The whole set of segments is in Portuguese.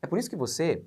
por isso que você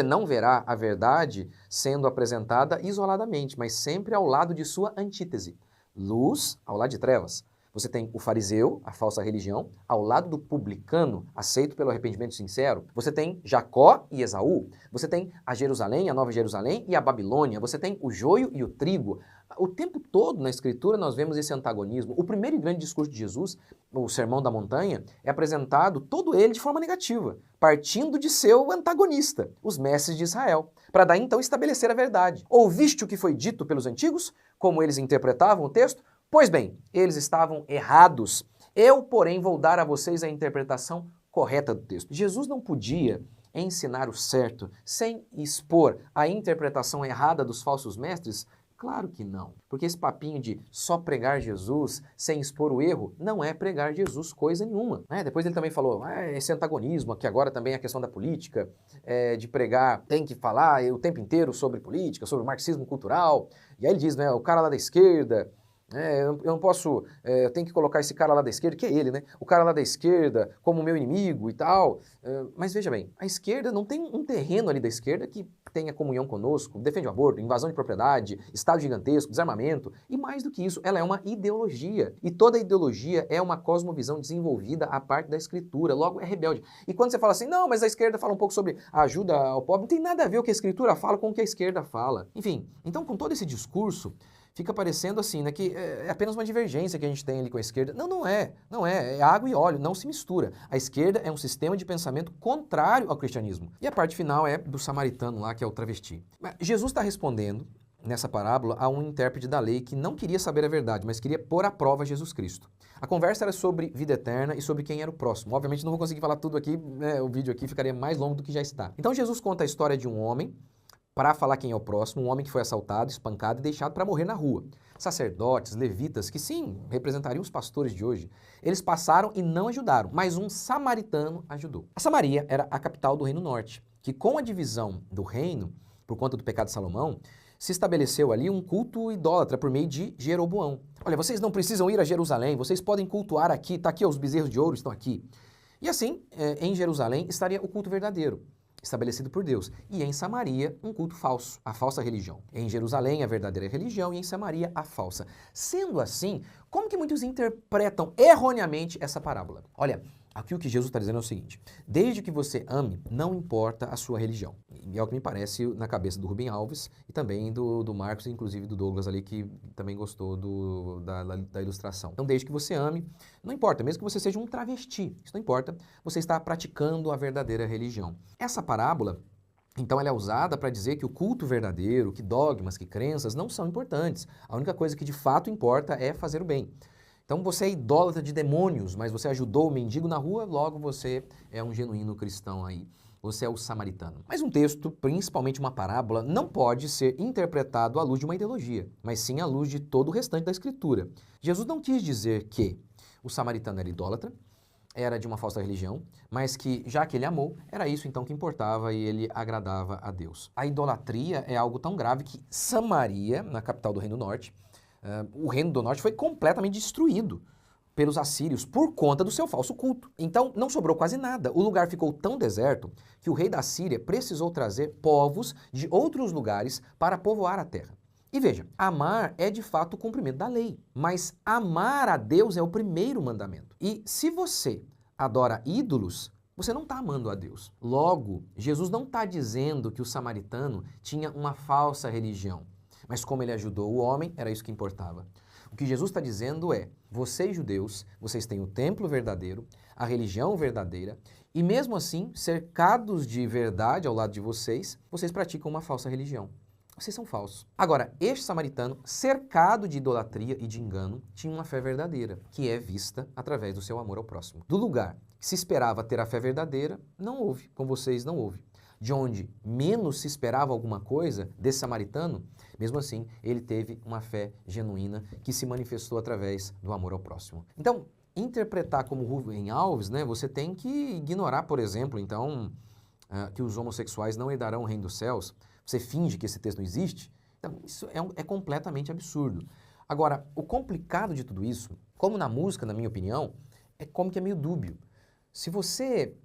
não verá a verdade sendo apresentada isoladamente, mas sempre ao lado de sua antítese. Luz ao lado de trevas. Você tem o fariseu, a falsa religião, ao lado do publicano, aceito pelo arrependimento sincero. Você tem Jacó e Esaú. Você tem a Jerusalém, a Nova Jerusalém e a Babilônia. Você tem o joio e o trigo. O tempo todo na Escritura nós vemos esse antagonismo. O primeiro e grande discurso de Jesus, o Sermão da Montanha, é apresentado todo ele de forma negativa, partindo de seu antagonista, os mestres de Israel, para daí então estabelecer a verdade. Ouviste o que foi dito pelos antigos? Como eles interpretavam o texto? Pois bem, eles estavam errados. Eu, porém, vou dar a vocês a interpretação correta do texto. Jesus não podia ensinar o certo sem expor a interpretação errada dos falsos mestres? Claro que não, porque esse papinho de só pregar Jesus sem expor o erro não é pregar Jesus coisa nenhuma. Depois ele também falou, esse antagonismo, aqui agora também a questão da política, de pregar, tem que falar o tempo inteiro sobre política, sobre o marxismo cultural, e aí ele diz, o cara lá da esquerda, eu não posso, eu tenho que colocar esse cara lá da esquerda, que é ele, o cara lá da esquerda como meu inimigo e tal, mas veja bem, a esquerda não tem um terreno ali da esquerda que tenha comunhão conosco, defende o aborto, invasão de propriedade, Estado gigantesco, desarmamento, e mais do que isso, ela é uma ideologia, e toda ideologia é uma cosmovisão desenvolvida a parte da Escritura, logo é rebelde. E quando você fala assim, não, mas a esquerda fala um pouco sobre a ajuda ao pobre, não tem nada a ver o que a Escritura fala com o que a esquerda fala. Enfim, então com todo esse discurso, fica parecendo assim, que é apenas uma divergência que a gente tem ali com a esquerda. Não é, é água e óleo, não se mistura. A esquerda é um sistema de pensamento contrário ao cristianismo. E a parte final é do samaritano lá, que é o travesti. Mas Jesus está respondendo, nessa parábola, a um intérprete da lei que não queria saber a verdade, mas queria pôr à prova Jesus Cristo. A conversa era sobre vida eterna e sobre quem era o próximo. Obviamente não vou conseguir falar tudo aqui, o vídeo aqui ficaria mais longo do que já está. Então Jesus conta a história de um homem, para falar quem é o próximo, um homem que foi assaltado, espancado e deixado para morrer na rua. Sacerdotes, levitas, que sim, representariam os pastores de hoje, eles passaram e não ajudaram, mas um samaritano ajudou. A Samaria era a capital do Reino Norte, que com a divisão do reino, por conta do pecado de Salomão, se estabeleceu ali um culto idólatra por meio de Jeroboão. Olha, vocês não precisam ir a Jerusalém, vocês podem cultuar aqui, está aqui, os bezerros de ouro estão aqui. E assim, em Jerusalém estaria o culto verdadeiro, estabelecido por Deus, e em Samaria um culto falso, a falsa religião. Em Jerusalém a verdadeira religião e em Samaria a falsa. Sendo assim, como que muitos interpretam erroneamente essa parábola? Olha, aqui o que Jesus está dizendo é o seguinte, desde que você ame, não importa a sua religião. E é o que me parece na cabeça do Rubem Alves e também do Marcos e inclusive do Douglas ali, que também gostou da ilustração. Então, desde que você ame, não importa, mesmo que você seja um travesti, isso não importa, você está praticando a verdadeira religião. Essa parábola, então, ela é usada para dizer que o culto verdadeiro, que dogmas, que crenças não são importantes. A única coisa que de fato importa é fazer o bem. Então você é idólatra de demônios, mas você ajudou o mendigo na rua, logo você é um genuíno cristão aí. Você é o samaritano. Mas um texto, principalmente uma parábola, não pode ser interpretado à luz de uma ideologia, mas sim à luz de todo o restante da Escritura. Jesus não quis dizer que o samaritano era idólatra, era de uma falsa religião, mas que, já que ele amou, era isso então que importava e ele agradava a Deus. A idolatria é algo tão grave que Samaria, na capital do Reino Norte, o Reino do Norte foi completamente destruído pelos assírios por conta do seu falso culto. Então não sobrou quase nada. O lugar ficou tão deserto que o rei da Síria precisou trazer povos de outros lugares para povoar a terra. E veja, amar é de fato o cumprimento da lei, mas amar a Deus é o primeiro mandamento. E se você adora ídolos, você não está amando a Deus. Logo, Jesus não está dizendo que o samaritano tinha uma falsa religião, mas como ele ajudou o homem, era isso que importava. O que Jesus está dizendo é, vocês judeus, vocês têm o templo verdadeiro, a religião verdadeira, e mesmo assim, cercados de verdade ao lado de vocês, vocês praticam uma falsa religião. Vocês são falsos. Agora, este samaritano, cercado de idolatria e de engano, tinha uma fé verdadeira, que é vista através do seu amor ao próximo. Do lugar que se esperava ter a fé verdadeira, não houve, com vocês não houve. De onde menos se esperava alguma coisa desse samaritano, mesmo assim, ele teve uma fé genuína que se manifestou através do amor ao próximo. Então, interpretar como Rubem Alves, você tem que ignorar, por exemplo, então, que os homossexuais não herdarão o reino dos céus. Você finge que esse texto não existe? Então, isso é completamente absurdo. Agora, o complicado de tudo isso, como na música, na minha opinião, é como que é meio dúbio. Se você